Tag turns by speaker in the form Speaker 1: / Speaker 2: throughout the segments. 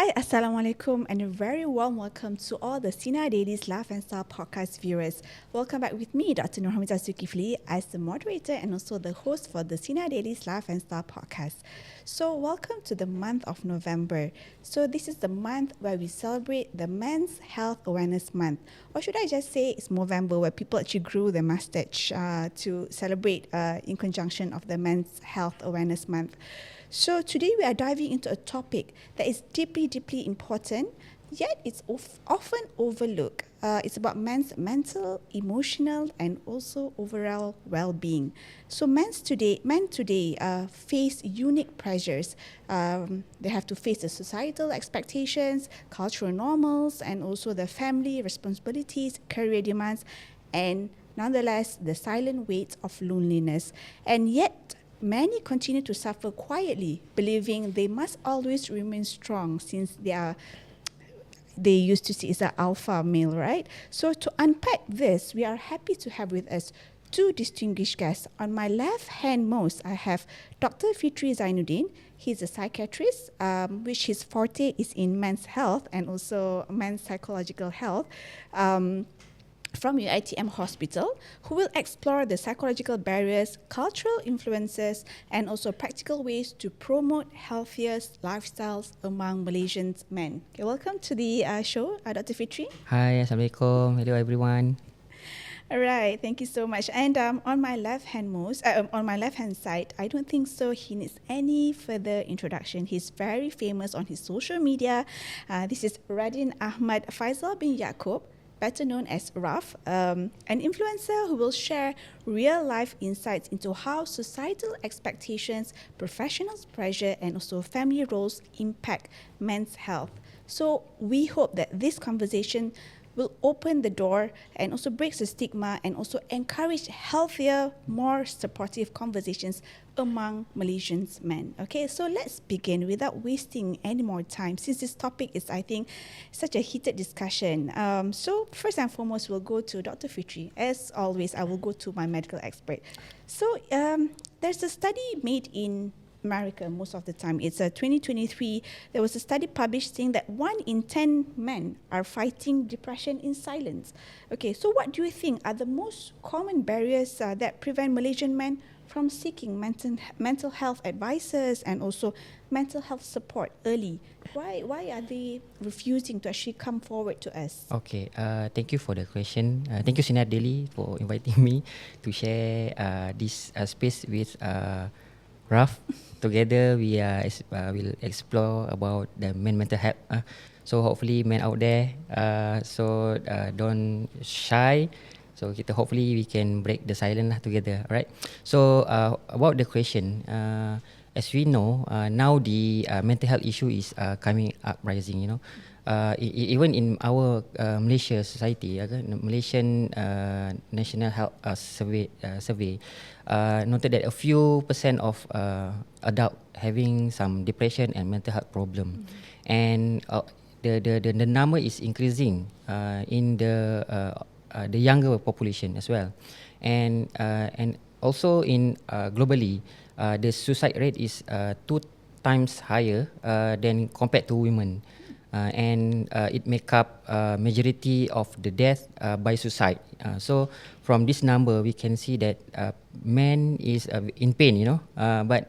Speaker 1: Hi, Assalamualaikum, and a very warm welcome to all the Sinar Daily's Laugh and Style podcast viewers. Welcome back with me, Dr. Nurhamiza Zulkifli, as the moderator and also the host for the Sinar Daily's Laugh and Style podcast. So, welcome to the month of November. So, this is the month where we celebrate the Men's Health Awareness Month. Or should I just say it's Movember, where people actually grew their mustache to celebrate in conjunction of the Men's Health Awareness Month. So today we are diving into a topic that is deeply, deeply important, yet it's often overlooked. It's about men's mental, emotional, and also overall well-being. So men today face unique pressures. They have to face the societal expectations, cultural normals, and also the family responsibilities, career demands, and nonetheless the silent weight of loneliness. And yet many continue to suffer quietly, believing they must always remain strong since they used to see as an alpha male, right? So to unpack this, we are happy to have with us two distinguished guests. On my left hand most, I have Dr. Fitri Zainuddin. He's a psychiatrist, which his forte is in men's health and also men's psychological health. From UiTM Hospital, who will explore the psychological barriers, cultural influences, and also practical ways to promote healthier lifestyles among Malaysian men. Okay, welcome to the show, Dr. Fitri.
Speaker 2: Hi, Assalamualaikum. Hello, everyone.
Speaker 1: All right, thank you so much. And on my left hand side, I don't think so he needs any further introduction. He's very famous on his social media. This is Raden Ahmad Faisal bin Yakob, better known as Raf, an influencer who will share real-life insights into how societal expectations, professional pressure, and also family roles impact men's health. So we hope that this conversation will open the door and also breaks the stigma and also encourage healthier, more supportive conversations among Malaysian men. Okay, so let's begin without wasting any more time, since this topic is, I think, such a heated discussion. So first and foremost, we'll go to Dr. Fitri. As always, I will go to my medical expert. So there's a study made in America most of the time. It's 2023. There was a study published saying that 1 in 10 men are fighting depression in silence. Okay, so what do you think are the most common barriers that prevent Malaysian men from seeking mental health advices and also mental health support early? Why are they refusing to actually come forward to us?
Speaker 2: Okay, thank you for the question. Thank you, Sinar Daily, for inviting me to share this space with Raf. Together, we will explore about the mental health. So hopefully, men out there, don't shy. So hopefully we can break the silence together, right? So about the question, as we know, now the mental health issue is coming up, rising. Even in our Malaysia society, Malaysian National Health Survey noted that a few percent of adult having some depression and mental health problem, and the number is increasing in the younger population as well, and also in globally, the suicide rate is 2 times higher than compared to women. And it make up majority of the death by suicide. So from this number, we can see that men is in pain, but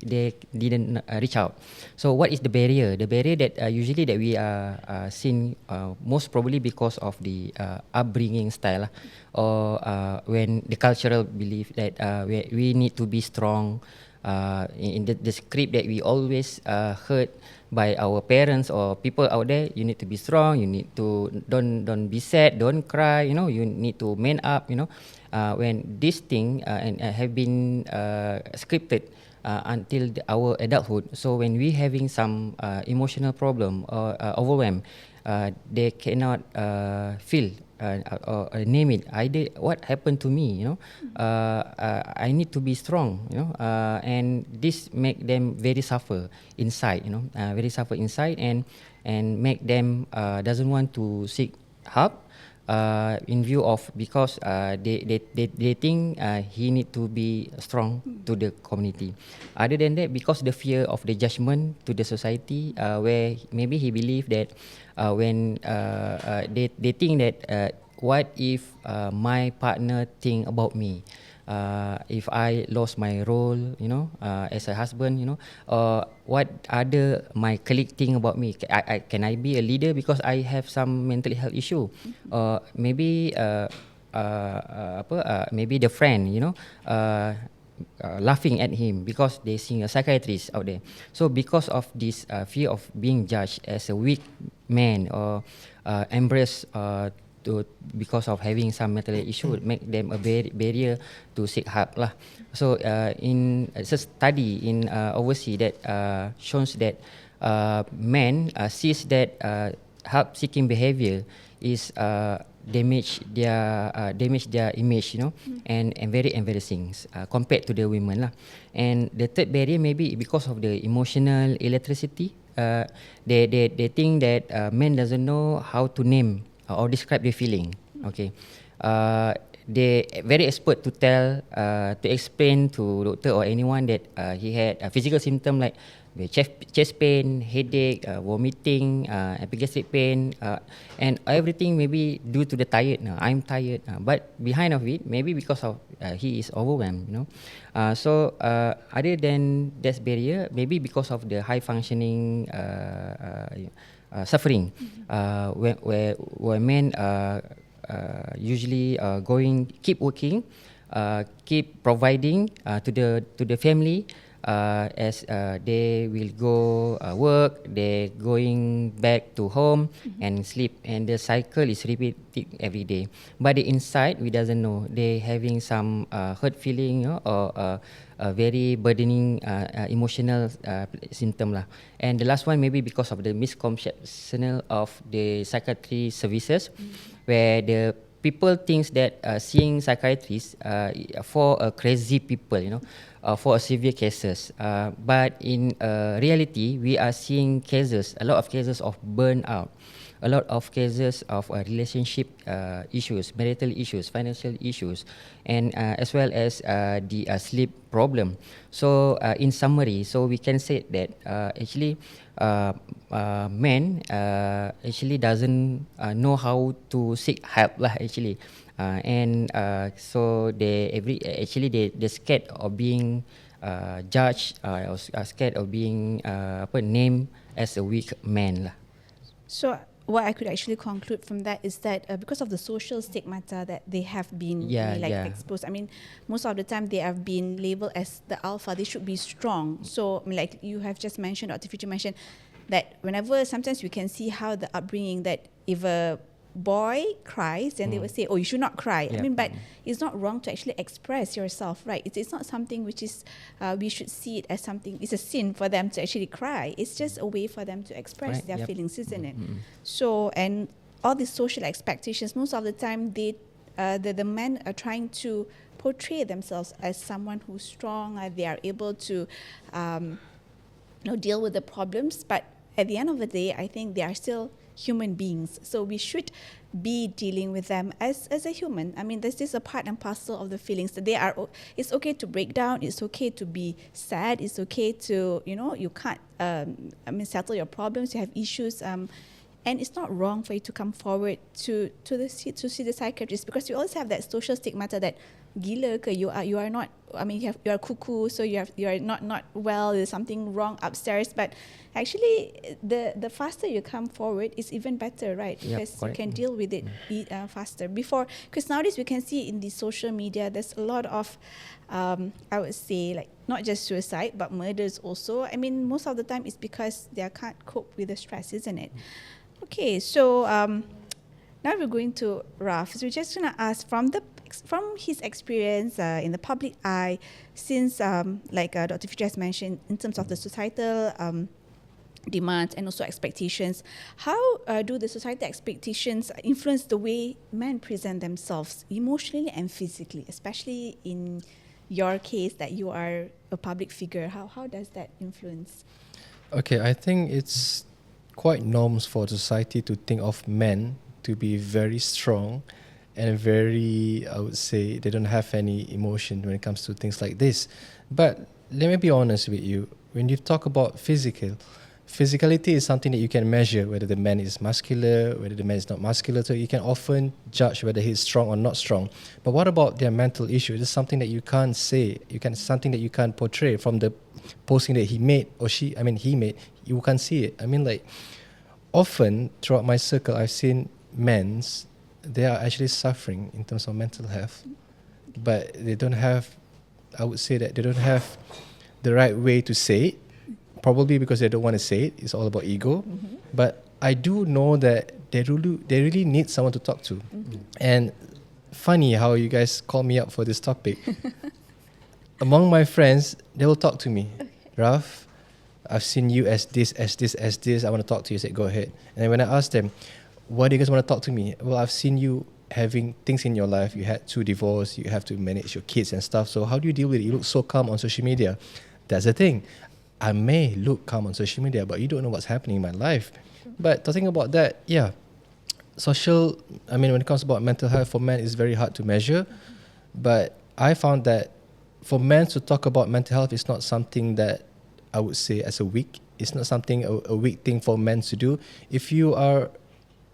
Speaker 2: they didn't reach out. So what is the barrier? The barrier that usually that we are seeing most probably because of the upbringing style, or when the cultural belief that we need to be strong. In the script that we always heard by our parents or people out there, you need to be strong, you need to don't be sad, don't cry, you need to man up, when this thing and have been scripted until our adulthood. So when we having some emotional problem or overwhelm, they cannot feel or name it. What happened to me? I need to be strong. And this make them very suffer inside. Very suffer inside, and make them doesn't want to seek help. in view of because they think he need to be strong to the community. Other than that, because the fear of the judgment to the society, where maybe he believe that when they think that what if my partner think about me, if I lost my role, as a husband, what other my colleague think about me? Can I be a leader because I have some mental health issue? Maybe maybe the friend, laughing at him because they see a psychiatrist out there. So because of this fear of being judged as a weak man or embrace to because of having some mental health issue, would make them a barrier to seek help lah. So in a study in overseas that shows that men sees that help seeking behavior is damage their image, and very embarrassing compared to the women lah. And the third barrier maybe because of the emotional illiteracy. They think that men doesn't know how to name or describe their feeling. Okay, they very expert to tell, to explain to doctor or anyone that he had a physical symptom like chest pain, headache, vomiting, epigastric pain, and everything maybe due to the tired. I'm tired, but behind of it maybe because of he is overwhelmed. So other than that barrier, maybe because of the high functioning suffering, where men usually keep working, keep providing to the family, as they will go work, they going back to home and sleep, and the cycle is repeated every day. But the inside we doesn't know they having some hurt feeling, or a very burdening emotional symptom lah. And the last one maybe because of the misconception of the psychiatry services, where the people thinks that seeing psychiatrists for crazy people, for severe cases. But in reality, we are seeing a lot of cases of burnout, a lot of cases of relationship issues, marital issues, financial issues, and as well as the sleep problem. So in summary, so we can say that actually men actually doesn't know how to seek help lah actually. And so they're scared of being judged, or scared of being named as a weak man lah.
Speaker 1: So what I could actually conclude from that is that because of the social stigmata that they have been exposed, I mean, most of the time they have been labeled as the alpha. They should be strong. So like you have just mentioned, Dr. Fitri mentioned, that whenever sometimes we can see how the upbringing, that if a boy cries, then they will say, oh, you should not cry. I mean, but it's not wrong to actually express yourself, right? It's not something which is, we should see it as something, it's a sin for them to actually cry. It's just a way for them to express their feelings, isn't it? So, and all these social expectations, most of the time the men are trying to portray themselves as someone who's strong, they are able to deal with the problems, but at the end of the day, I think they are still human beings. So we should be dealing with them as a human. I mean, this is a part and parcel of the feelings that it's okay to break down. It's okay to be sad. It's okay to, you can't, settle your problems. You have issues. And it's not wrong for you to come forward to see the psychiatrist, because you always have that social stigmata that gila ke, you are not, I mean, you are cuckoo, so you are not well, there's something wrong upstairs. But actually the faster you come forward is even better, right? Because you can deal with it faster. Because nowadays we can see in the social media there's a lot of I would say, like, not just suicide but murders also. I mean, most of the time it's because they can't cope with the stress, isn't it? Okay, so now we're going to Raf. So we're just going to ask from his experience in the public eye, since like Dr. Fitri has mentioned, in terms of the societal demands and also expectations, how do the societal expectations influence the way men present themselves emotionally and physically, especially in your case that you are a public figure? How does that influence?
Speaker 3: Okay, I think it's quite norms for society to think of men to be very strong and very, I would say, they don't have any emotion when it comes to things like this. But let me be honest with you. When you talk about physicality is something that you can measure, whether the man is muscular, whether the man is not muscular. So you can often judge whether he's strong or not strong. But what about their mental issue? It's something that you can't say. Something that you can't portray from the posting that he made or he made. You can't see it. I mean, like, often throughout my circle, I've seen men, they are actually suffering in terms of mental health, but they don't have, I would say that they don't have the right way to say it, probably because they don't want to say it. It's all about ego. But I do know that they really need someone to talk to. And funny how you guys call me up for this topic. Among my friends, they will talk to me. Raf, I've seen you as this. I want to talk to you. I said, go ahead. And then when I asked them, why do you guys want to talk to me? Well, I've seen you having things in your life. You had 2 divorces. You have to manage your kids and stuff. So how do you deal with it? You look so calm on social media. That's the thing. I may look calm on social media, but you don't know what's happening in my life. But talking about that, yeah, when it comes about mental health for men, it's very hard to measure. But I found that for men to talk about mental health is not something that I would say as a weak. It's not something a weak thing for men to do. If you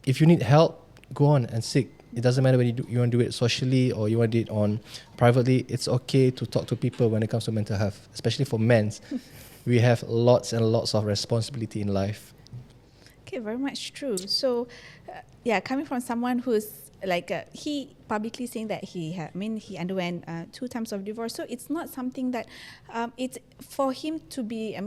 Speaker 3: need help, go on and seek. It doesn't matter whether you want to do it socially or you want to do it on privately. It's okay to talk to people when it comes to mental health, especially for men. We have lots and lots of responsibility in life.
Speaker 1: Okay, very much true. So, coming from someone who's he publicly saying that he underwent 2 times of divorce. So it's not something that it's for him to be.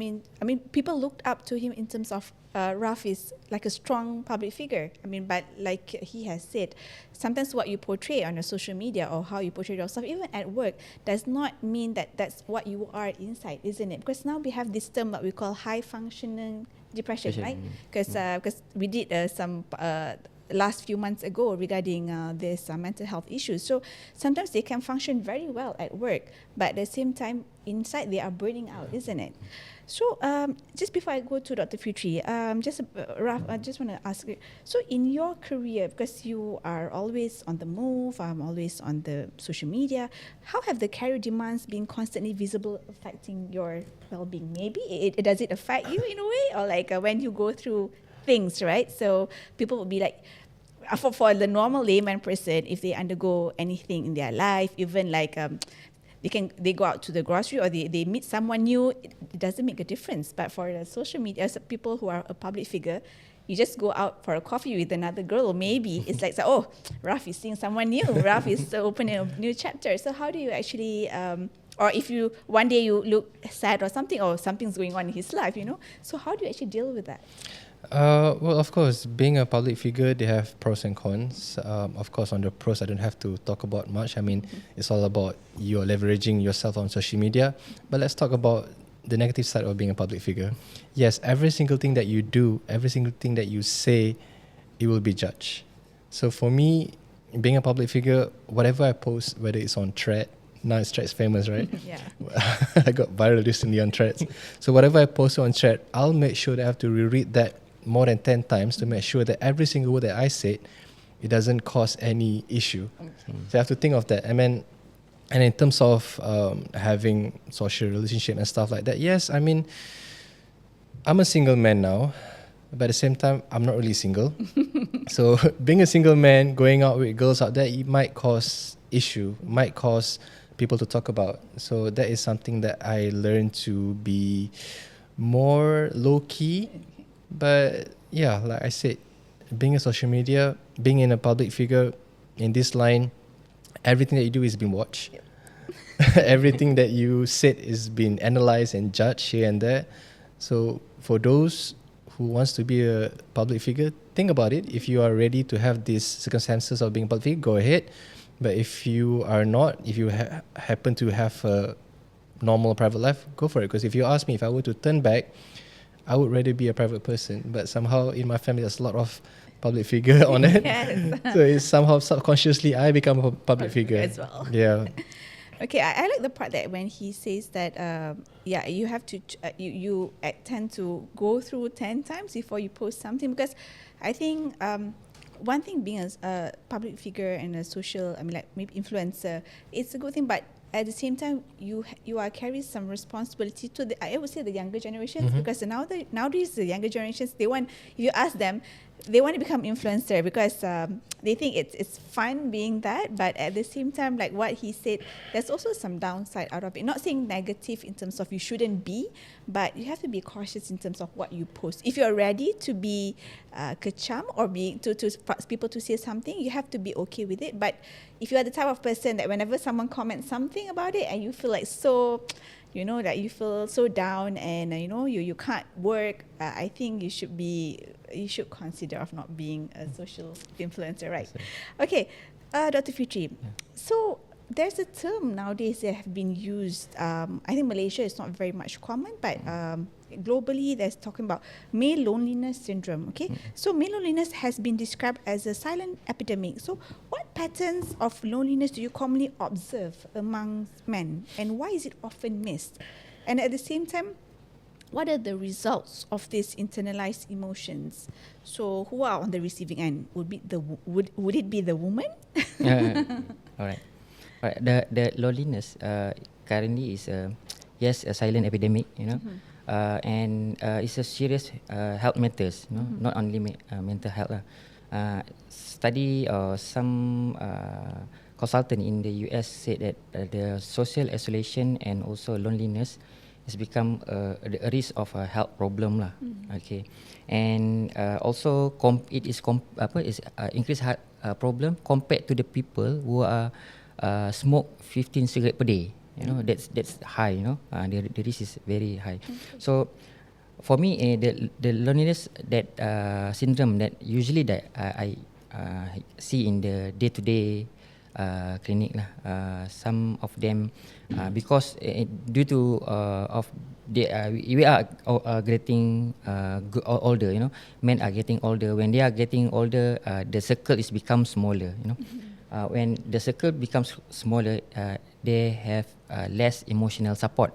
Speaker 1: People looked up to him in terms of Raf is like a strong public figure. But like he has said, sometimes what you portray on your social media or how you portray yourself, even at work, does not mean that that's what you are inside, isn't it? Because now we have this term that we call high functioning depression, right? Because we did some last few months ago regarding this mental health issues. So sometimes they can function very well at work, but at the same time inside they are burning out, isn't it? So just before I go to Dr. Fitri, Raf, I just want to ask you, so in your career, because you are always on the move, always on the social media, how have the career demands been constantly visible affecting your well-being? Maybe does it affect you in a way, or like when you go through things, right? So people would be like, for the normal layman person, if they undergo anything in their life, even like they go out to the grocery or they meet someone new, it doesn't make a difference. But for the social media, as people who are a public figure, you just go out for a coffee with another girl, maybe it's like, oh, Raf is seeing someone new, Raf is opening a new chapter. So how do you actually or if you one day you look sad or something's going on in his life, so how do you actually deal with that?
Speaker 3: Well, of course, being a public figure, they have pros and cons. Of course, on the pros, I don't have to talk about much. It's all about you're leveraging yourself on social media. But let's talk about the negative side of being a public figure. Yes, every single thing that you do, every single thing that you say, it will be judged. So for me, being a public figure, whatever I post, whether it's on Thread, now it's Thread's famous, right?
Speaker 1: Yeah.
Speaker 3: I got viral recently on Threads. So whatever I post on Thread, I'll make sure that I have to reread that more than 10 times to make sure that every single word that I said, it doesn't cause any issue. So I have to think of that. And in terms of having social relationship and stuff like that, yes, I'm a single man now, but at the same time, I'm not really single. So being a single man, going out with girls out there, it might cause issue, might cause people to talk about. So that is something that I learned to be more low-key. But yeah, like I said, being a social media, being in a public figure in this line, everything that you do is being watched. Yep. Everything that you said is being analysed and judged here and there. So for those who wants to be a public figure, think about it. If you are ready to have these circumstances of being a public figure, go ahead. But if you are not, if you happen to have a normal private life, go for it. Because if you ask me, if I were to turn back, I would rather be a private person. But somehow in my family, there's a lot of public figure on it.
Speaker 1: Yes.
Speaker 3: So it's somehow subconsciously I become a public figure
Speaker 1: as well.
Speaker 3: Yeah.
Speaker 1: Okay, I like the part that when he says that, you have to, you tend to go through 10 times before you post something, because I think one thing being a public figure and a social, I mean, like maybe influencer, it's a good thing, but at the same time, you are carrying some responsibility to I would say the younger generations, because nowadays the younger generations, they want, if you ask them, they want to become influencer because they think it's fun being that, but at the same time, like what he said, there's also some downside out of it. Not saying negative in terms of you shouldn't be, but you have to be cautious in terms of what you post. If you're ready to be kecam or be to people to say something, you have to be okay with it. But if you are the type of person that whenever someone comments something about it and you feel like so, you know, that you feel so down and you know you can't work, I think you should consider of not being a social influencer, right? Okay, Dr. Fitri.
Speaker 2: Yeah.
Speaker 1: So there's a term nowadays that have been used. I think Malaysia is not very much common, but globally there's talking about male loneliness syndrome. Okay, so male loneliness has been described as a silent epidemic. So what patterns of loneliness do you commonly observe among men, and why is it often missed? And at the same time, what are the results of these internalized emotions? So who are on the receiving end? Would it be the woman?
Speaker 2: All right. The loneliness currently is a silent epidemic, and it's a serious health matters, not only mental health. Study or some consultant in the US said that the social isolation and also loneliness has become a risk of a health problem lah. Okay, and also it is increased heart problem compared to the people who are smoke 15 cigarette per day. That's high. The risk is very high. So for me, the loneliness that syndrome that usually that I see in the day-to-day clinic lah. Some of them because due to we are getting older. Men are getting older. When they are getting older, the circle is become smaller. When the circle becomes smaller, they have less emotional support.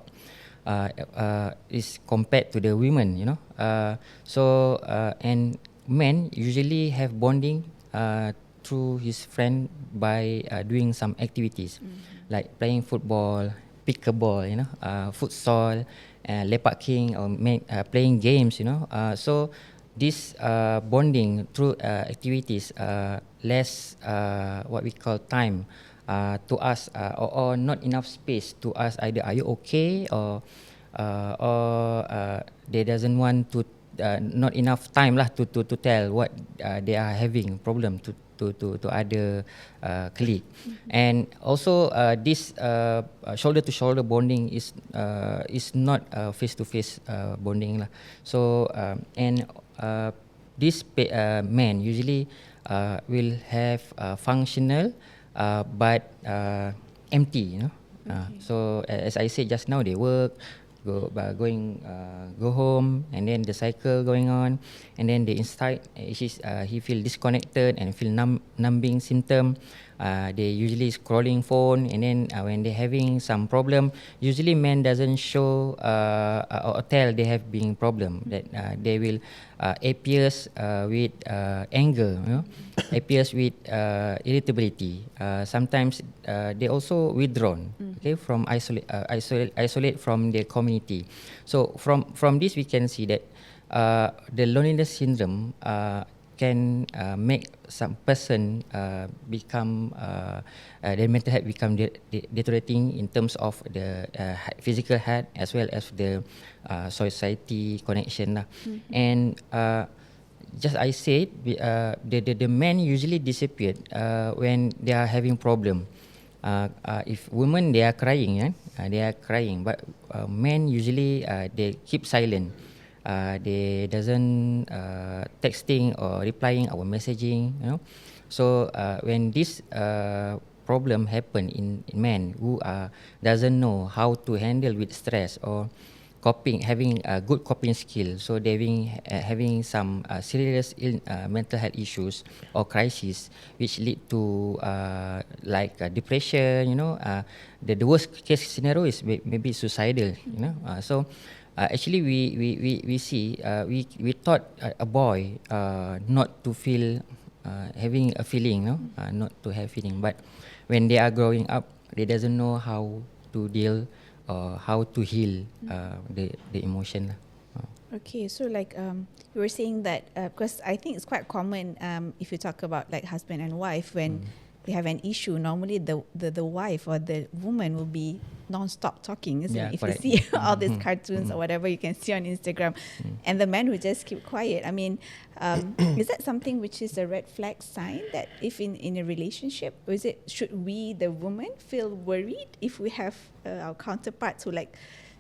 Speaker 2: Is compared to the women. So and men usually have bonding through his friend by doing some activities like playing football, pickleball, futsal, lepak king, or playing games. So this bonding through activities less what we call time to us, or not enough space to us. Either are you okay, or they doesn't want to not enough time lah to tell what they are having problem to other colleague. And also this shoulder to shoulder bonding is not face to face bonding lah. So and this men usually will have functional but empty. So as I said just now, they work, go home, and then the cycle going on, and then the inside he feel disconnected and feel numbing symptom. They usually scrolling phone, and then when they having some problem, usually men doesn't show or tell they have been problem, that they will appears with anger, appears with irritability. Sometimes they also withdrawn, okay, from isolate from their community. So from this we can see that the loneliness syndrome can make some person become their mental health become deteriorating in terms of the physical health as well as the society connection lah. And just I said, the men usually disappeared when they are having problem. If women, they are crying, but men usually they keep silent. They doesn't texting or replying our messaging. So when this problem happen in men who doesn't know how to handle with stress or having a good coping skill, so they having some serious mental health issues or crisis, which lead to like depression. The worst case scenario is maybe suicidal. So actually we see we taught a boy not to feel having a feeling, no, not to have feeling. But when they are growing up, they doesn't know how to deal or how to heal the emotion lah.
Speaker 1: Okay, so like you were saying that because I think it's quite common if you talk about like husband and wife when they have an issue. Normally, the wife or the woman will be non-stop talking, isn't it? If
Speaker 2: correct.
Speaker 1: you see all these cartoons or whatever you can see on Instagram, and the man will just keep quiet. I mean, is that something which is a red flag sign that if in a relationship, or is it should we the woman feel worried if we have our counterparts who like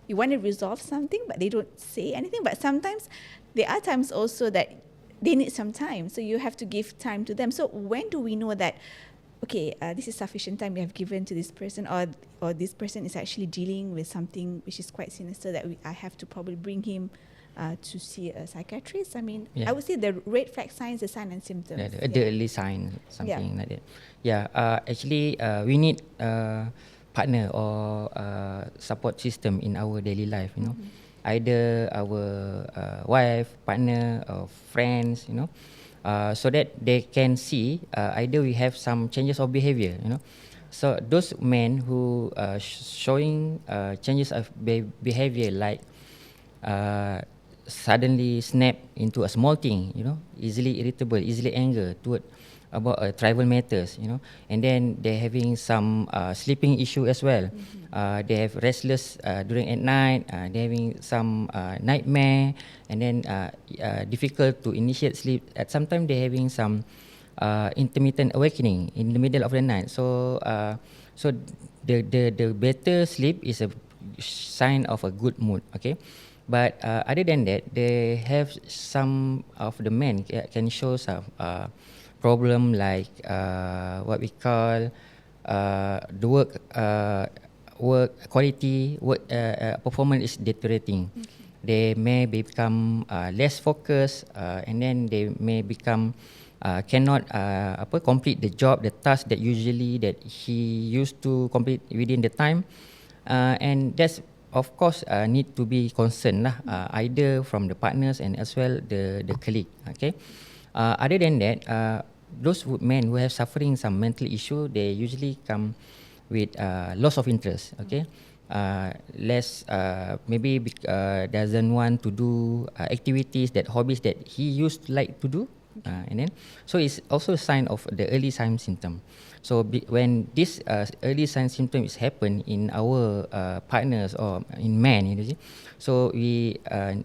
Speaker 1: you want to resolve something but they don't say anything? But sometimes there are times also that they need some time, so you have to give time to them. So when do we know that okay, this is sufficient time we have given to this person, or this person is actually dealing with something which is quite sinister that I have to probably bring him to see a psychiatrist? I mean, I would say the red flag signs, the sign and symptoms.
Speaker 2: The early sign, something like that. Yeah, actually, we need partner or support system in our daily life. You know, either our wife, partner, or friends. You know. So that they can see either we have some changes of behavior, you know. So those men who showing changes of behavior like suddenly snap into a small thing, you know, easily irritable, easily anger toward about tribal matters, you know, and then they're having some sleeping issue as well. They have restless during at night. They're having some nightmare, and then difficult to initiate sleep. At sometimes they're having some intermittent awakening in the middle of the night. So so the better sleep is a sign of a good mood. Okay. But other than that, they have some of the men can show some problem like what we call the work quality, work performance is deteriorating. They may become less focused, and then they may become cannot complete the job, the task that usually that he used to complete within the time, and that's of course need to be concerned lah, either from the partners and as well the colleague. Okay. Other than that, those men who have suffering some mental issue, they usually come with loss of interest. Okay, less maybe doesn't want to do activities, that hobbies that he used to like to do, and then so it's also a sign of the early sign symptom. So when this early sign symptom is happen in our partners or in men, you see, so we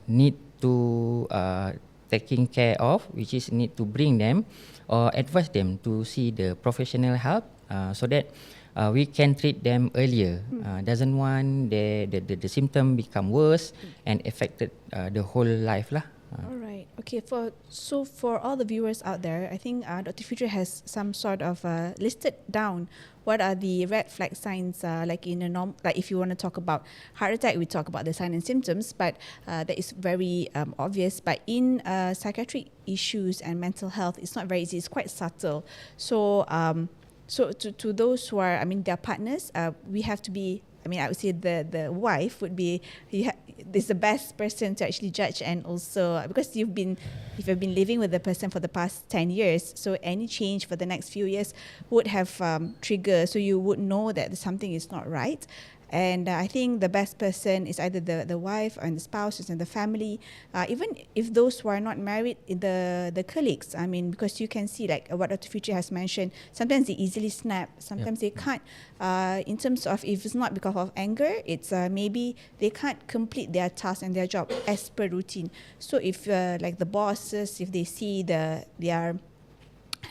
Speaker 2: need to taking care of, which is need to bring them or advise them to see the professional help so that we can treat them earlier. Doesn't want the symptom become worse and affected the whole life lah.
Speaker 1: All right. Okay. For all the viewers out there, I think Dr. Fitri has some sort of listed down what are the red flag signs. Like in a like if you want to talk about heart attack, we talk about the sign and symptoms, but that is very obvious. But in psychiatric issues and mental health, it's not very easy. It's quite subtle. So so to those who are, I mean, their partners, we have to be. I mean, I would say the wife would be is the best person to actually judge, and also because if you've been living with the person for the past 10 years, so any change for the next few years would have trigger, so you would know that something is not right. And I think the best person is either the wife and the spouses and the family, even if those who are not married, the colleagues. I mean, because you can see like what Dr. Fitri has mentioned, sometimes they easily snap, sometimes they can't. In terms of if it's not because of anger, it's maybe they can't complete their task and their job as per routine. So if like the bosses, if they see their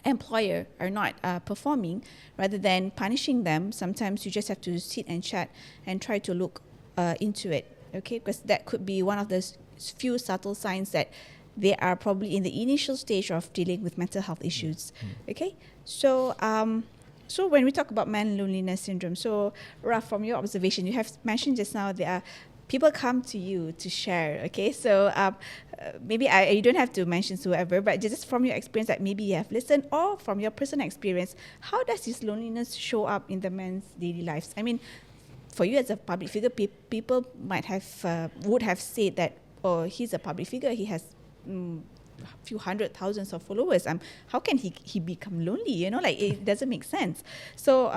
Speaker 1: employer are not performing, rather than punishing them, sometimes you just have to sit and chat and try to look into it, okay? Because that could be one of the few subtle signs that they are probably in the initial stage of dealing with mental health issues, okay? So so when we talk about man loneliness syndrome, so Raf, from your observation, you have mentioned just now there are people come to you to share, okay? So maybe you don't have to mention whoever, but just from your experience that maybe you have listened, or from your personal experience, how does this loneliness show up in the men's daily lives? I mean, for you as a public figure, people might have would have said that, oh, he's a public figure, he has few hundred thousands of followers. How can he become lonely? You know, like it doesn't make sense. So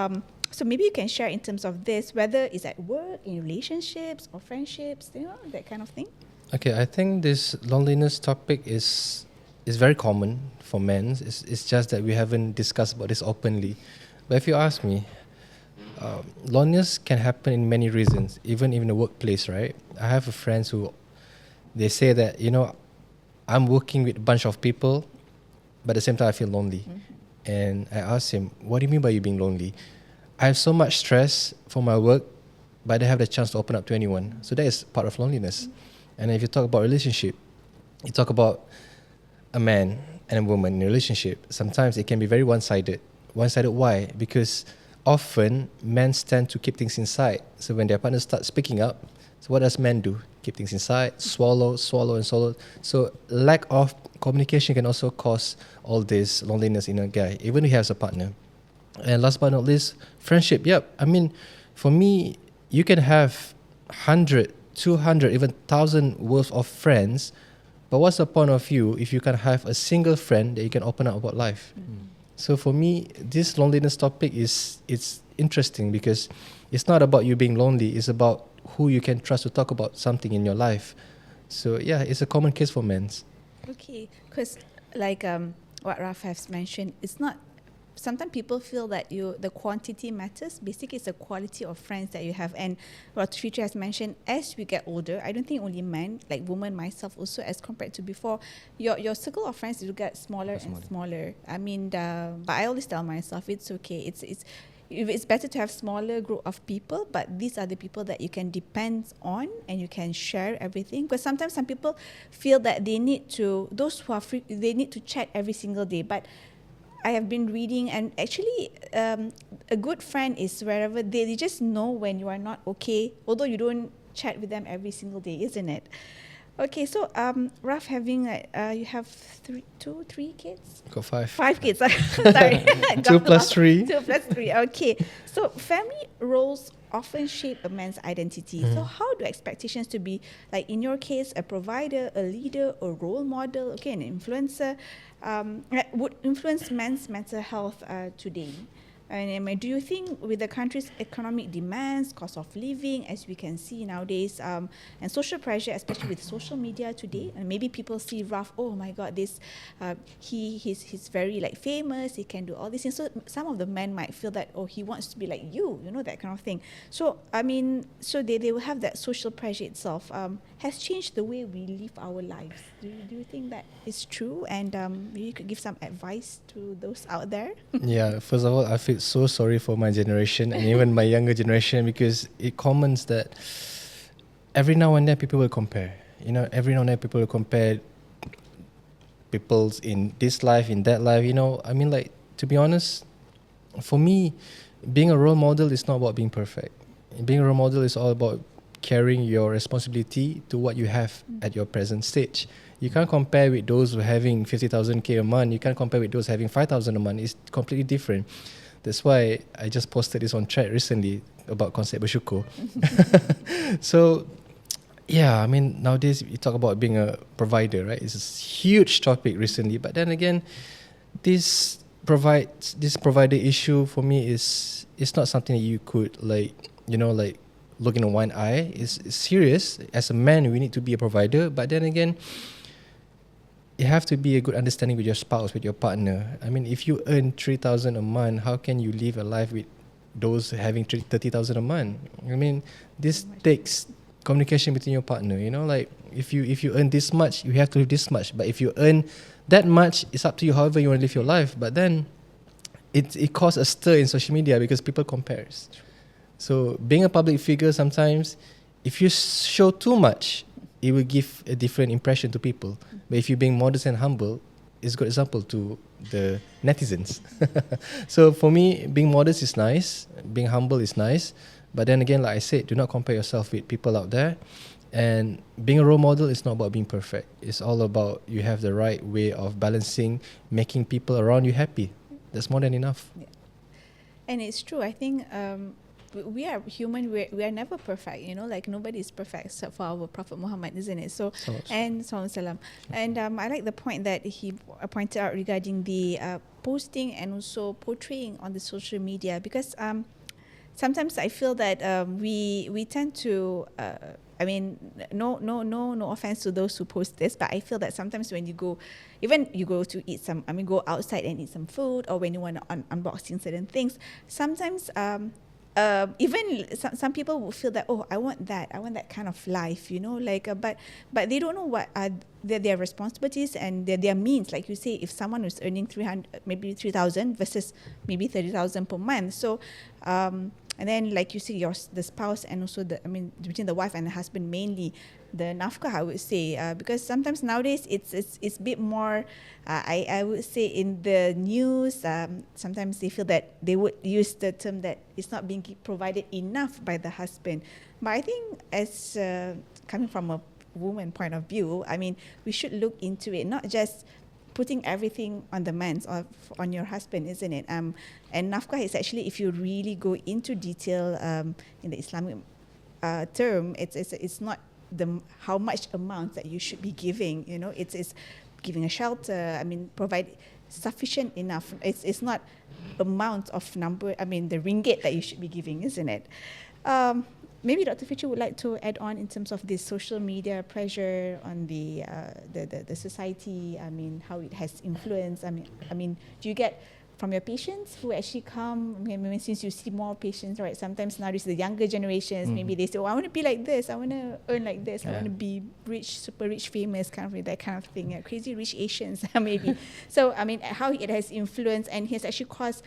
Speaker 1: so maybe you can share in terms of this, whether it's at work, in relationships or friendships, you know, that kind of thing.
Speaker 3: Okay, I think this loneliness topic is very common for men. It's just that we haven't discussed about this openly. But if you ask me, loneliness can happen in many reasons, even in the workplace, right? I have friends who they say that, you know, I'm working with a bunch of people, but at the same time I feel lonely. And I asked him, what do you mean by you being lonely? I have so much stress for my work, but I don't have the chance to open up to anyone. So that is part of loneliness. And if you talk about relationship, you talk about a man and a woman in a relationship, sometimes it can be very one-sided. One-sided why? Because often men tend to keep things inside. So when their partners start speaking up, so what does men do? Keep things inside, swallow, and swallow. So lack of communication can also cause all this loneliness in a guy, even if he has a partner. And last but not least, friendship. Yep. I mean, for me, you can have 100, 200, even 1,000 worth of friends, but what's the point of you if you can have a single friend that you can open up about life? So for me, this loneliness topic it's interesting because it's not about you being lonely. It's about who you can trust to talk about something in your life. So yeah, it's a common case for men.
Speaker 1: Okay, because like what Raf has mentioned, it's not. Sometimes people feel that the quantity matters. Basically, it's the quality of friends that you have. And what Fitri has mentioned, as we get older, I don't think only men, like women, myself also, as compared to before, your circle of friends will get smaller and smaller. I mean, but I always tell myself it's okay. It's better to have smaller group of people, but these are the people that you can depend on and you can share everything. Because sometimes some people feel that they need to, those who are free, they need to chat every single day. But I have been reading, and actually a good friend is wherever they just know when you are not okay, although you don't chat with them every single day, isn't it? Okay, so Raf, having you have three kids?
Speaker 3: Got 5.
Speaker 1: 5 kids. Sorry.
Speaker 3: 2 plus 3.
Speaker 1: 2 plus 3. Okay. So family roles often shape a man's identity. So how do expectations to be, like in your case, a provider, a leader, a role model, okay, an influencer, would influence men's mental health today? And do you think with the country's economic demands, cost of living, as we can see nowadays, and social pressure, especially with social media today, and maybe people see Raf, oh my God, he's very like famous, he can do all these things. So some of the men might feel that, oh, he wants to be like you know, that kind of thing. So I mean, so they will have that social pressure itself. Has changed the way we live our lives. Do you think that is true? And maybe you could give some advice to those out there.
Speaker 3: Yeah, first of all, I feel so sorry for my generation and even my younger generation, because it commons that every now and then people will compare. You know, every now and then people will compare people's in this life, in that life. You know, I mean, like, to be honest, for me, being a role model is not about being perfect. Being a role model is all about carrying your responsibility to what you have at your present stage. You can't compare with those who are having 50,000 a month. You can't compare with those having 5,000 a month. It's completely different. That's why I just posted this on chat recently about konsep bersyukur. So, yeah, I mean, nowadays you talk about being a provider, right? It's a huge topic recently. But then again, this provider issue for me is not something that you could look in one eye. It's serious. As a man, we need to be a provider. But then again, you have to be a good understanding with your spouse, with your partner. I mean, if you earn 3,000 a month, how can you live a life with those having 30,000 a month? I mean, this takes communication between your partner. You know, like if you earn this much, you have to live this much. But if you earn that much, it's up to you. However you want to live your life. But then it causes a stir in social media because people compare. So being a public figure, sometimes if you show too much, it will give a different impression to people. But if you're being modest and humble, it's a good example to the netizens. So for me, being modest is nice, being humble is nice. But then again, like I said, do not compare yourself with people out there. And being a role model is not about being perfect. It's all about you have the right way of balancing, making people around you happy. That's more than enough.
Speaker 1: Yeah. And it's true. I think we are human. We are never perfect. You know, like nobody is perfect except for our Prophet Muhammad, isn't it? So and Sallallahu Alaihi Wasallam. And I like the point that he pointed out regarding the posting and also portraying on the social media, because sometimes I feel that we tend to. I mean, no offense to those who post this, but I feel that sometimes when you go to eat go outside and eat some food, or when you want to unboxing certain things, sometimes even some people will feel that, oh, I want that kind of life, you know, like but they don't know what are their responsibilities and their means. Like you say, if someone was earning 300, maybe 3,000 versus maybe 30,000 per month, so and then, like you say, the spouse and also between the wife and the husband, mainly the nafkah, I would say, because sometimes nowadays it's a bit more. I would say in the news, sometimes they feel that they would use the term that it's not being provided enough by the husband. But I think, as coming from a woman point of view, I mean, we should look into it, not just putting everything on the man or on your husband, isn't it? And nafkah is actually, if you really go into detail in the Islamic term, it's not how much amount that you should be giving. You know, it's giving a shelter. I mean, provide sufficient enough. It's not amount of number. I mean, the ringgit that you should be giving, isn't it? Maybe Dr. Fitri would like to add on in terms of this social media pressure on the society. I mean, how it has influenced. I mean, do you get from your patients who actually come? I mean, since you see more patients, right? Sometimes nowadays the younger generations, maybe they say, "Oh, I want to be like this. I want to earn like this. I want to be rich, super rich, famous, kind of that kind of thing. Yeah, crazy rich Asians, maybe." So, I mean, how it has influenced and has actually caused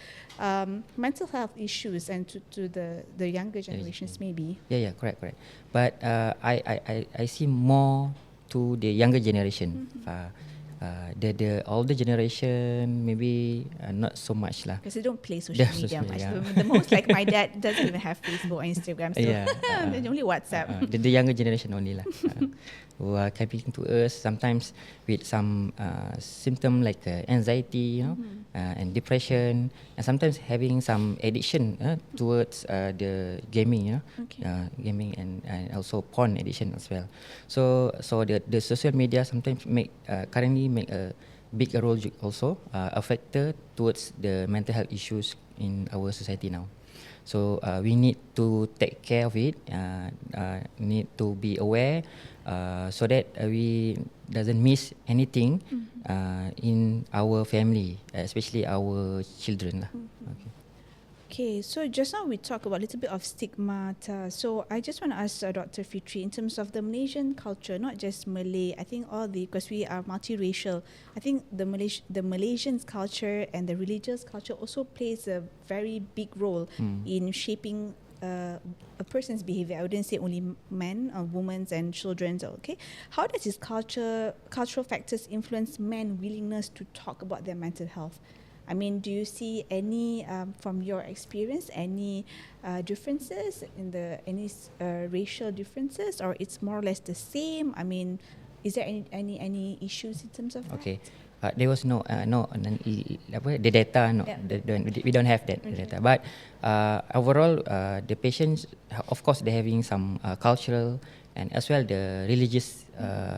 Speaker 1: mental health issues and to the younger generations, maybe.
Speaker 2: Yeah, correct. But I see more to the younger generation. The older generation maybe not so much lah.
Speaker 1: Because they don't play social media much. Yeah. The most, like my dad doesn't even have Facebook or Instagram. So only WhatsApp.
Speaker 2: The younger generation only lah. Who are coming to us sometimes with some symptom like anxiety, you know, and depression, and sometimes having some addiction towards the gaming, you know, gaming and also porn addiction as well. So the social media sometimes currently make a big role also a factor towards the mental health issues in our society now. So we need to take care of it. Need to be aware so that we doesn't miss anything in our family, especially our children.
Speaker 1: Okay, so just now we talked about a little bit of stigmata. So I just want to ask Dr. Fitri, in terms of the Malaysian culture, not just Malay, I think because we are multiracial, I think the Malaysian culture and the religious culture also plays a very big role in shaping a person's behavior. I wouldn't say only men, women and children. Okay, how does this cultural factors influence men's willingness to talk about their mental health? I mean, do you see any, from your experience, any differences in any racial differences, or it's more or less the same? I mean, is there any issues in terms of
Speaker 2: that? There was no the data. No, we don't have that data. But overall, the patients, of course, they're having some cultural and as well the religious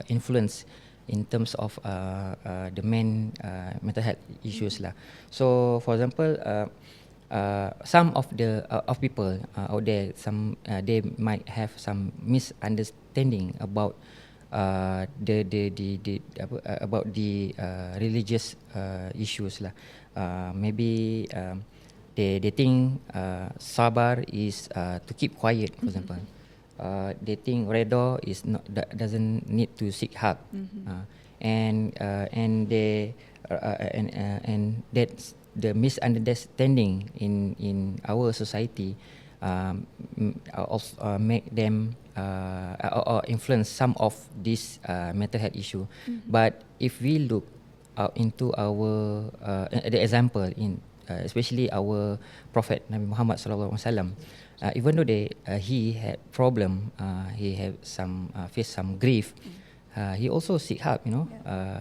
Speaker 2: influence in terms of the main mental health issues lah. So, for example, some of people out there, they might have some misunderstanding about about the religious issues lah. Maybe they think sabar is to keep quiet, for example. They think redha is doesn't need to seek help, and that's the misunderstanding in our society also make them or influence some of this mental health issue. But if we look into our the example in especially our Prophet Nabi Muhammad SAW, even though he had problem, he had some faced some grief, he also seek help.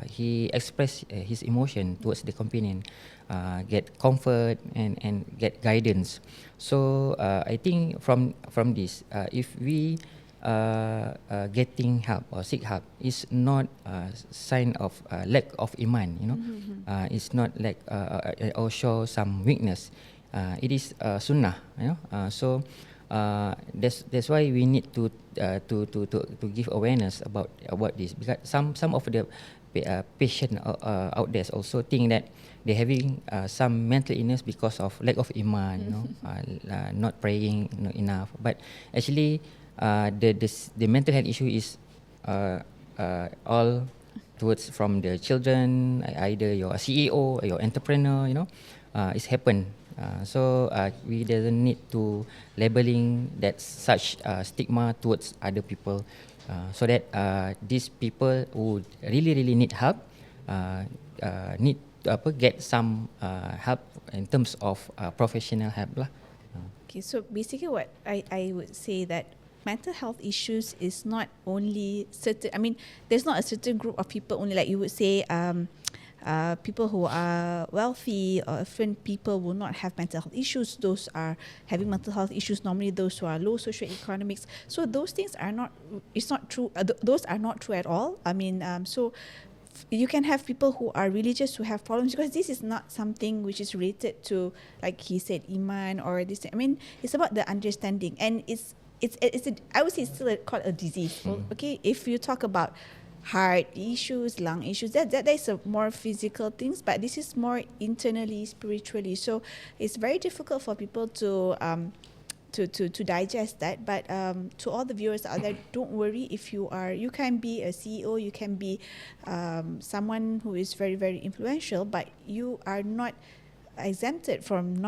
Speaker 2: He express his emotion towards the companion, get comfort and get guidance. So I think from this, if we getting help or seek help is not a sign of lack of iman. It's not like or show some weakness. It is sunnah. So that's why we need to give awareness about this, because some of the patient out there also think that they're having some mental illness because of lack of iman, not praying enough. But actually, the mental health issue is all towards from the children, either your CEO or your entrepreneur. It's happened. So we doesn't need to labeling that such stigma towards other people, so that these people who really need help need to get some help in terms of professional help lah.
Speaker 1: Okay, so basically what I would say that mental health issues is not only certain, I mean, there's not a certain group of people only, like you would say people who are wealthy or affluent people will not have mental health issues. Those are having mental health issues normally those who are low socioeconomics. So those things are not, it's not true, those are not true at all. I mean, so you can have people who are religious who have problems, because this is not something which is related to, like he said, iman or this. I mean, it's about the understanding, and it's I would say it's still called a disease. Okay, if you talk about heart issues, lung issues, that is a more physical things, but this is more internally, spiritually. So it's very difficult for people to digest that. But to all the viewers out there, don't worry. If you can be a CEO, you can be someone who is very, very influential, but you are not exempted from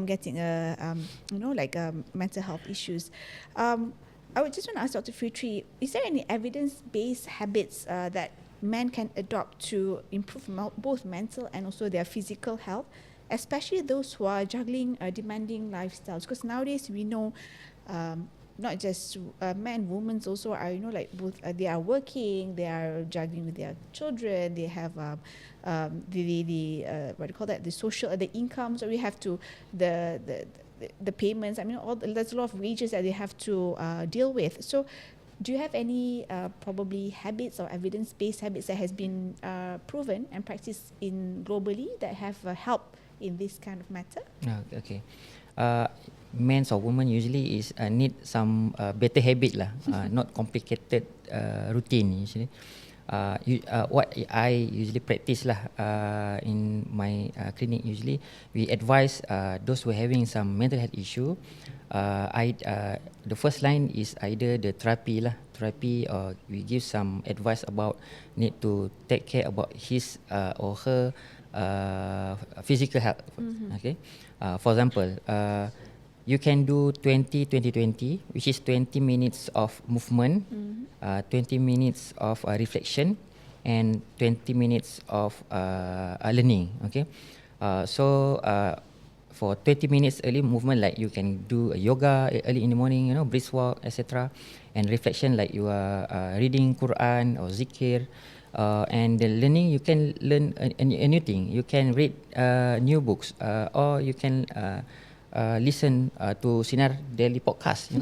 Speaker 1: getting mental health issues. I would just want to ask Dr. Fitri, is there any evidence-based habits that men can adopt to improve both mental and also their physical health, especially those who are juggling demanding lifestyles? Because nowadays we know not just men, women also are, both they are working, they are juggling with their children, they have the social, the incomes, or we have to the payments. I mean, there's a lot of wages that they have to deal with. So do you have any probably habits or evidence-based habits that has been proven and practiced in globally that have helped in this kind of matter?
Speaker 2: Okay. Men or women usually is need some better habit lah, not complicated routine usually. What I usually practice lah in my clinic, usually we advise those who are having some mental health issue. The first line is either the therapy, or we give some advice about need to take care about his or her physical health. Okay, for example, you can do 20-20-20, which is 20 minutes of movement, 20 minutes of reflection, and 20 minutes of learning. Okay, so for 20 minutes early movement, like you can do a yoga early in the morning, brisk walk, etc. And reflection, like you are reading Quran or zikir. And the learning, you can learn a new thing. You can read new books, or you can listen to Sinar daily podcast.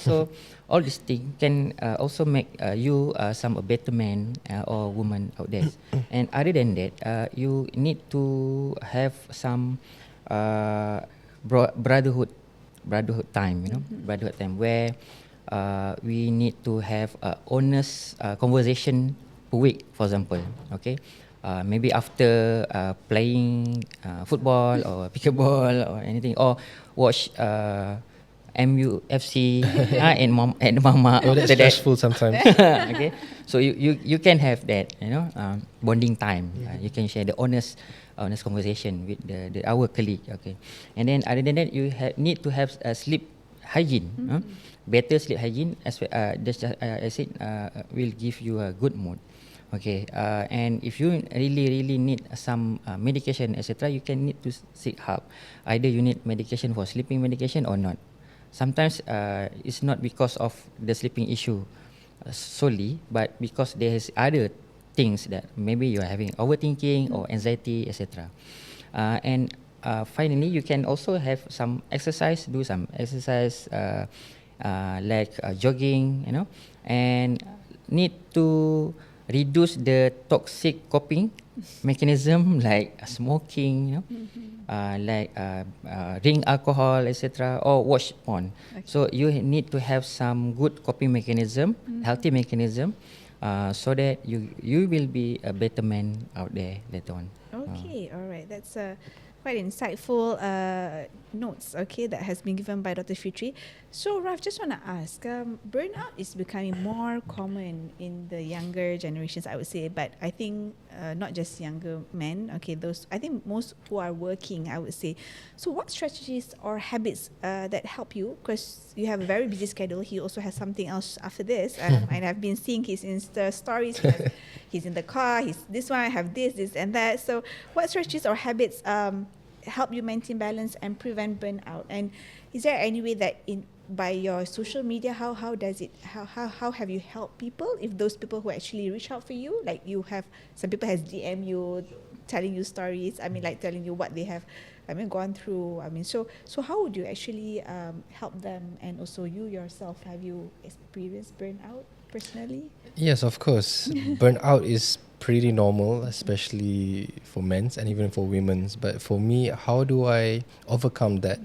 Speaker 2: So all these things can also make you some a better man or woman out there. And other than that, you need to have some brotherhood time. Brotherhood time where we need to have honest conversation per week, for example. Okay. Maybe after playing football or pickleball or anything, or watch MUFC and mama.
Speaker 3: Oh, that's stressful sometimes.
Speaker 2: Okay, so you can have that, bonding time. You can share the honest conversation with our colleague. Okay, and then other than that, you need to have sleep hygiene. Better sleep hygiene, as I said, will give you a good mood. Okay, and if you really need some medication, etc., you can need to seek help. Either you need medication for sleeping medication or not. Sometimes it's not because of the sleeping issue. solely, but because there's other things that maybe you're having overthinking or anxiety, etc. And finally, you can also have some exercise, do some exercise like jogging, and need to reduce the toxic coping mechanism like smoking, like drink alcohol, etc., or watch porn.
Speaker 1: Okay.
Speaker 2: So you need to have some good coping mechanism, healthy mechanism, so that you will be a better man out there later on.
Speaker 1: Okay, all right. That's quite insightful notes, okay, that has been given by Dr. Fitri. So, Raf, just want to ask, burnout is becoming more common in the younger generations, I would say, but I think not just younger men, okay, those, I think most who are working, I would say. So, what strategies or habits that help you? Because you have a very busy schedule. He also has something else after this, and I've been seeing his Insta stories. He's in the car, he's this one, I have this and that. So what strategies or habits help you maintain balance and prevent burnout? And is there any way that by your social media, how have you helped people? If those people who actually reach out for you, like you have, some people has DM you, telling you stories, like telling you what they have gone through. So how would you actually help them? And also you yourself, have you experienced burnout personally?
Speaker 3: Yes, of course. Burnout is pretty normal, especially for men's and even for women's. But for me, how do I overcome that?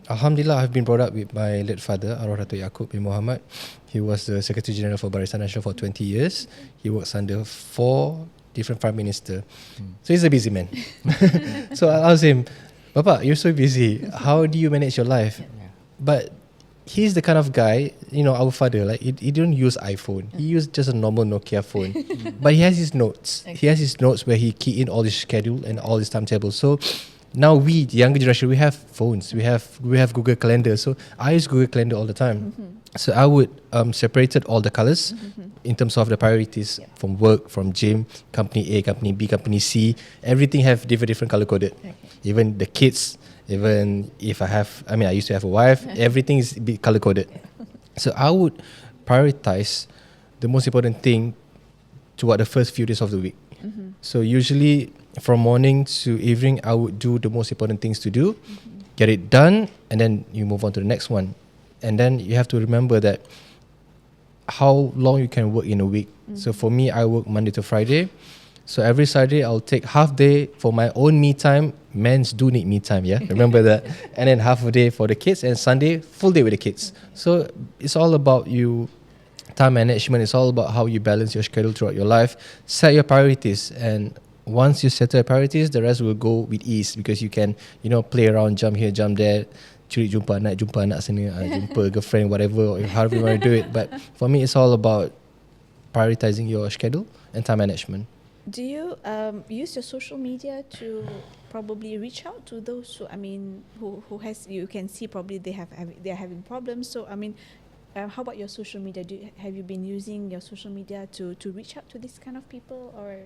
Speaker 3: Alhamdulillah, I've been brought up with my late father, Raden Yakob bin Muhammad. He was the Secretary General for Barisan Nasional for 20 years. He works under 4 different prime minister. So he's a busy man. So I asked him, Bapa, you're so busy. How do you manage your life? But he's the kind of guy, our father, like he don't use iPhone. He used just a normal Nokia phone. But he has his notes.
Speaker 1: Okay.
Speaker 3: He has his notes where he key in all his schedule and all his timetable. So now we, the younger generation, we have phones. We have Google Calendar. So I use Google Calendar all the time. So I would separated all the colors in terms of the priorities from work, from gym, company A, company B, company C. Everything have different color coded.
Speaker 1: Okay.
Speaker 3: Even the kids. Even if I used to have a wife, everything is color coded. So I would prioritize the most important thing toward the first few days of the week. So usually from morning to evening, I would do the most important things to do, get it done, and then you move on to the next one. And then you have to remember that how long you can work in a week. So for me, I work Monday to Friday. So every Saturday, I'll take half day for my own me time. Men's do need me time, yeah? Remember that. And then half a day for the kids, and Sunday, full day with the kids. So it's all about you, time management. It's all about how you balance your schedule throughout your life. Set your priorities. And once you set your priorities, the rest will go with ease because you can, play around, jump here, jump there. Curi jumpa anak sana, jumpa girlfriend, whatever, or however you want to do it. But for me, it's all about prioritizing your schedule and time management.
Speaker 1: Do you use your social media to probably reach out to those who has, you can see probably they're having problems? So how about your social media? Have you been using your social media to reach out to these kind of people, or?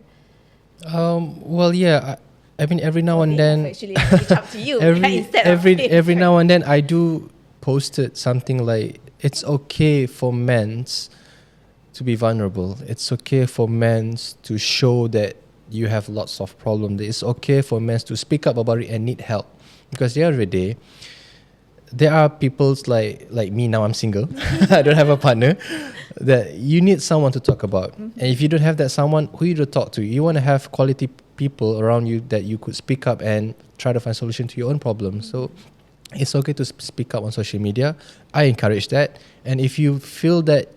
Speaker 3: Well, yeah. Every now and then,
Speaker 1: actually reach out to you
Speaker 3: every now and then, I do posted something like, it's okay for men to be vulnerable. It's okay for men to show that you have lots of problems. It's okay for men to speak up about it and need help. Because the other day, there are people like me, now I'm single. I don't have a partner. That you need someone to talk about. And if you don't have that someone, who you to talk to? You want to have quality people around you that you could speak up and try to find solution to your own problems. So it's okay to speak up on social media. I encourage that. And if you feel that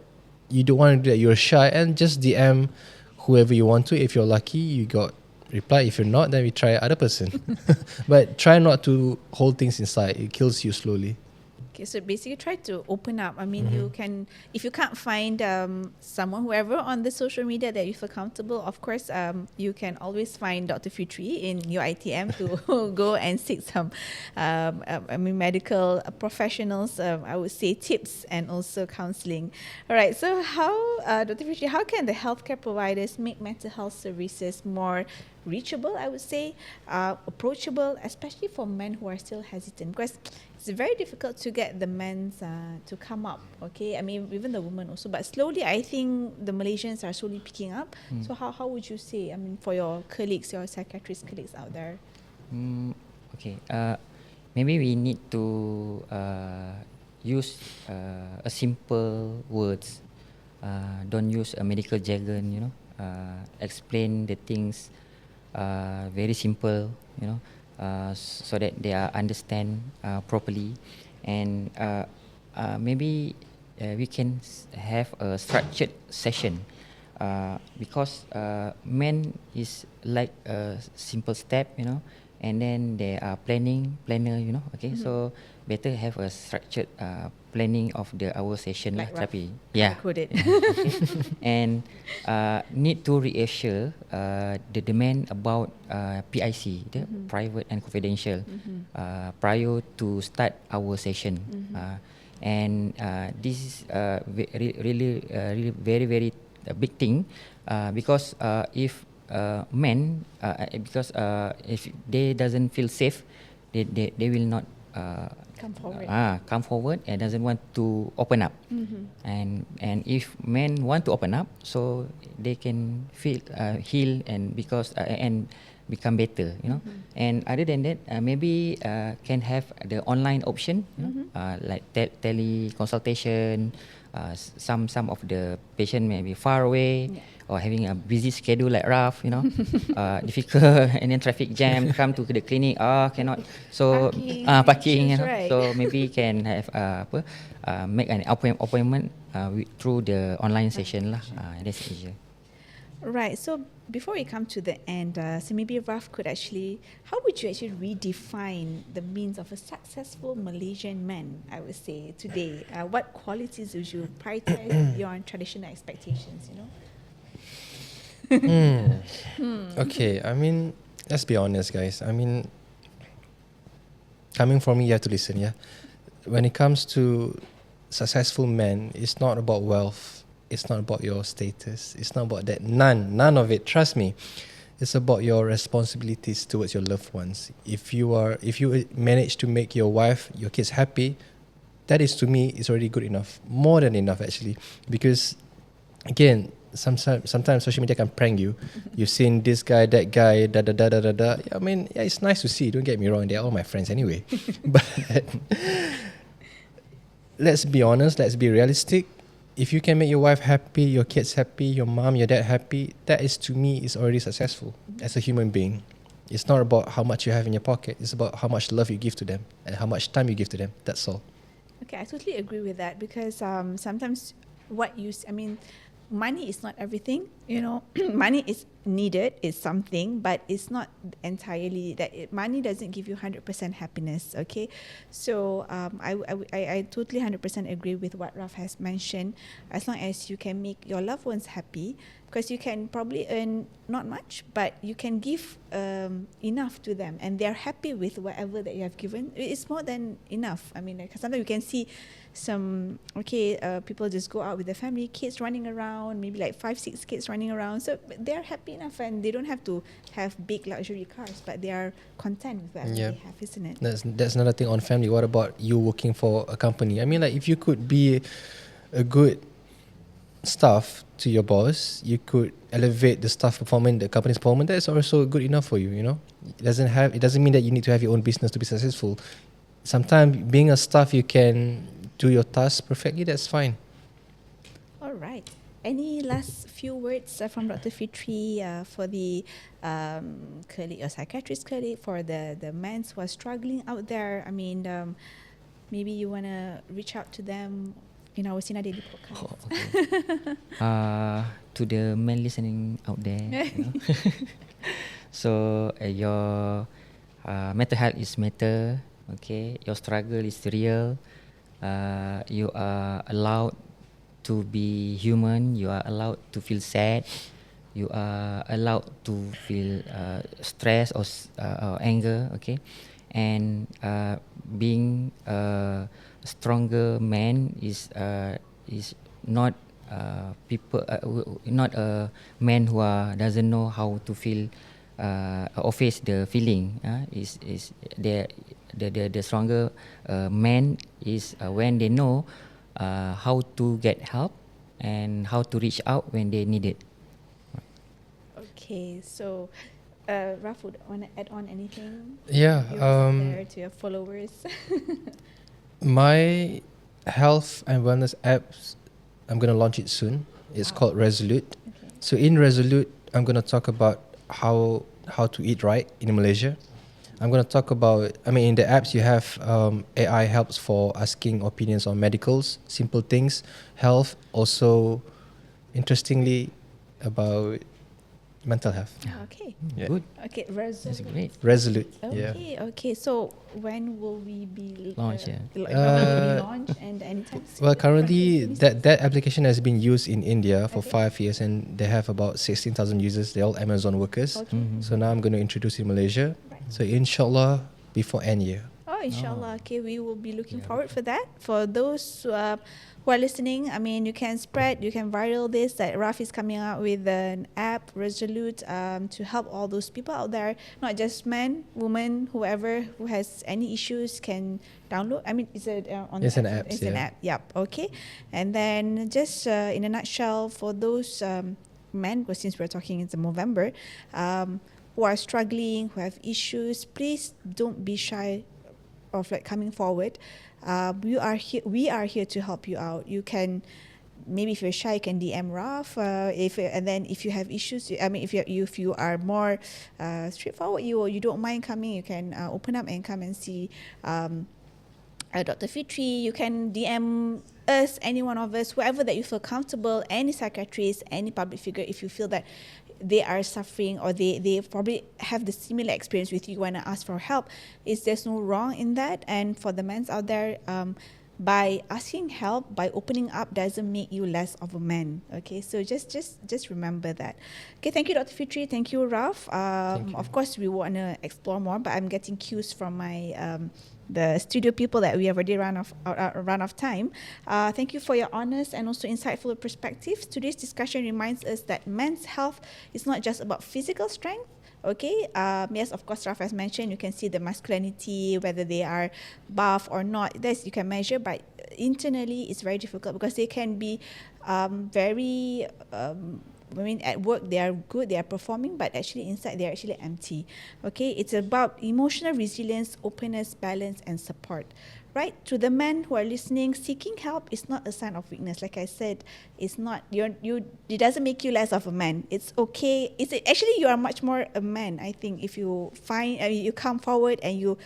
Speaker 3: you don't want to do that, you're shy, and just DM whoever you want to. If you're lucky, you got reply. If you're not, then we try other person. But try not to hold things inside. It kills you slowly.
Speaker 1: Okay, so basically try to open up. You can, if you can't find someone, whoever on the social media that you feel comfortable, of course, you can always find Dr. Fitri in UiTM to go and seek some medical professionals, I would say tips and also counseling. All right, so how, Dr. Fitri, how can the healthcare providers make mental health services more reachable, I would say, approachable, especially for men who are still hesitant, because it's very difficult to get the men to come up. Okay, I mean even the women also, but slowly I think the Malaysians are slowly picking up. So how would you say? I mean, for your colleagues, your psychiatrist colleagues out there.
Speaker 2: Okay. Maybe we need to use a simple words. Don't use a medical jargon. Explain the things very simple. So that they understand properly, and maybe we can have a structured session. Because men is like a simple step, and then they are planner, okay. So better have a structured planning of our session
Speaker 1: Like
Speaker 2: lah.
Speaker 1: Raf
Speaker 2: Tapi yeah,
Speaker 1: Put it.
Speaker 2: okay. And need to reassure the demand about PIC, the private and confidential, prior to start our session. And this is really very very a big thing, because if men, because if they doesn't feel safe, they will not come forward and doesn't want to open up. And if men want to open up, so they can feel heal, and because and become better. And other than that, maybe can have the online option, like tele consultation. Some of the patient may be far away, or having a busy schedule like Raf, difficult, and then traffic jam, come to the clinic, cannot. So parking,
Speaker 1: Right.
Speaker 2: So maybe can have make an appointment through the online session lah. That's easier.
Speaker 1: Right. So before we come to the end, so maybe Raf could how would you actually redefine the means of a successful Malaysian man, I would say, today? What qualities would you prioritize beyond traditional expectations,
Speaker 3: Okay, I mean, let's be honest, guys. I mean, coming from me, you have to listen, yeah? When it comes to successful men, it's not about wealth. It's not about your status. It's not about that. None of it. Trust me. It's about your responsibilities towards your loved ones. If you manage to make your wife, your kids happy, that is, to me, is already good enough. More than enough, actually. Because, again, sometimes social media can prank you. You've seen this guy, that guy, da da da da da da. I mean, yeah, it's nice to see. Don't get me wrong. They're all my friends anyway. But let's be honest. Let's be realistic. If you can make your wife happy, your kids happy, your mom, your dad happy, that is, to me, is already successful as a human being. It's not about how much you have in your pocket. It's about how much love you give to them and how much time you give to them. That's all.
Speaker 1: Okay, I totally agree with that, because sometimes money is not everything. Money is needed, is something, but it's not entirely that. Money doesn't give you 100% happiness. Okay, so I totally 100% agree with what Raf has mentioned. As long as you can make your loved ones happy, because you can probably earn not much, but you can give enough to them, and they're happy with whatever that you have given. It's more than enough. I mean, sometimes you can see some people just go out with their family, kids running around, maybe like 5-6 kids running around, so they're happy enough, and they don't have to have big luxury cars, but they are content with whatever they have, isn't it?
Speaker 3: That's another thing on family. What about you working for a company? I mean, like, if you could be a good staff to your boss, you could elevate the staff performance, the company's performance. That's also good enough for you. It doesn't mean that you need to have your own business to be successful. Sometimes being a staff, you can do your tasks perfectly. That's fine.
Speaker 1: All right. Any last few words from Dr. Fitri for the colleague or psychiatrist colleague, for the men who are struggling out there? I mean, maybe you want to reach out to them in our Sinar Daily podcast.
Speaker 2: Okay. To the men listening out there, so your mental health is matter. Okay, your struggle is real. You are allowed to be human. You are allowed to feel sad. You are allowed to feel stress or anger. Okay, and being a stronger man is not not a man who doesn't know how to feel or face the feeling is the stronger man is when they know how to get help and how to reach out when they need it.
Speaker 1: Okay, so Raf, would want to add on anything?
Speaker 3: Yeah,
Speaker 1: There to your followers.
Speaker 3: my health and wellness apps, I'm going to launch it soon. It's called Resolute.
Speaker 1: Okay.
Speaker 3: So in Resolute, I'm going to talk about how to eat right in Malaysia. I'm going to talk about, in the apps you have AI helps for asking opinions on medicals, simple things, health, also interestingly about mental health.
Speaker 1: Okay.
Speaker 3: Yeah.
Speaker 2: Good.
Speaker 1: Okay,
Speaker 2: That's
Speaker 1: Resolute.
Speaker 2: great.
Speaker 3: Resolute. Yeah.
Speaker 1: Okay. So when will we be
Speaker 2: Launch, yeah.
Speaker 1: when will we launch and anytime soon?
Speaker 3: Well, currently
Speaker 1: From
Speaker 3: that application has been used in India for
Speaker 1: Okay.
Speaker 3: 5 years, and they have about 16,000 users. They're all Amazon workers.
Speaker 1: Okay.
Speaker 3: So now I'm going to introduce in Malaysia. So inshallah before end year.
Speaker 1: Oh, inshallah. Okay, we will be looking
Speaker 2: Yeah,
Speaker 1: forward for that. For those who are listening, you can viral this, that Raf is coming out with an app, Resolute, to help all those people out there, not just men, women, whoever who has any issues can download. It's
Speaker 3: It's an app,
Speaker 1: It's
Speaker 3: yeah.
Speaker 1: an app. Yep. Okay. And then just in a nutshell, for those men, because since we're talking in November, who are struggling, who have issues, please don't be shy of coming forward. We are here to help you out. You can, maybe if you're shy, you can DM Raf. And then if you have issues, if you are more straightforward, you don't mind coming, you can open up and come and see Dr. Fitri. You can DM us, any one of us, whoever that you feel comfortable, any psychiatrist, any public figure, if you feel that they are suffering or they probably have the similar experience with you, want to ask for help, there's no wrong in that. And for the men out there, by asking help, by opening up, doesn't make you less of a man. Okay, so just remember that. Okay, thank you, Dr. Fitri. Thank you, Raf.
Speaker 2: Thank you.
Speaker 1: Of course, we want to explore more, but I'm getting cues from my the studio people that we have already run of time. Thank you for your honest and also insightful perspectives. Today's discussion reminds us that men's health is not just about physical strength. Okay, yes, of course, Raf has mentioned, you can see the masculinity, whether they are buff or not. That's you can measure, but internally it's very difficult because they can be very. At work they are good, they are performing, but actually inside they are actually empty. Okay, it's about emotional resilience, openness, balance, and support. Right, to the men who are listening, seeking help is not a sign of weakness. Like I said, it's not it doesn't make you less of a man. It's okay. It's actually you are much more a man. I think if you you come forward and you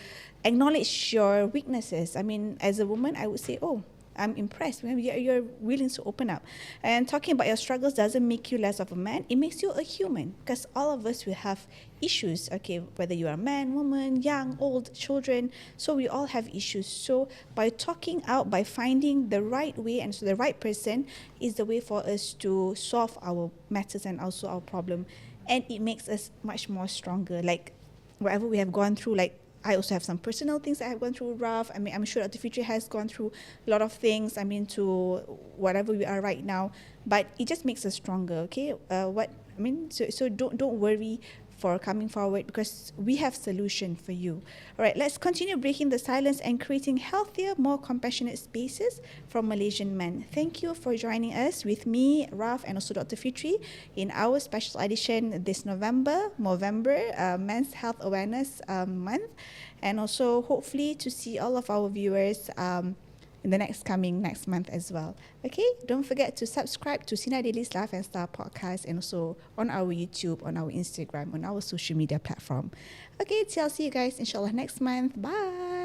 Speaker 1: acknowledge your weaknesses. As a woman, I would say, oh, I'm impressed when you're willing to open up. And talking about your struggles doesn't make you less of a man. It makes you a human, because all of us will have issues, okay, whether you are a man, woman, young, old, children. So we all have issues. So by talking out, by finding the right way and so the right person is the way for us to solve our matters and also our problem. And it makes us much more stronger. Like whatever we have gone through, like I also have some personal things I have gone through, Raf. I'm sure Dr. Fitri has gone through a lot of things. To whatever we are right now, but it just makes us stronger. Okay, So don't worry for coming forward, because we have solution for you. All right, let's continue breaking the silence and creating healthier, more compassionate spaces for Malaysian men. Thank you for joining us with me, Raf, and also Dr. Fitri in our special edition this November, Men's Health Awareness Month, and also hopefully to see all of our viewers in the next month as well. Okay, don't forget to subscribe to Sinar Daily's Laugh and Star podcast, and also on our YouTube, on our Instagram, on our social media platform. Okay, till I'll see you guys inshallah next month. Bye.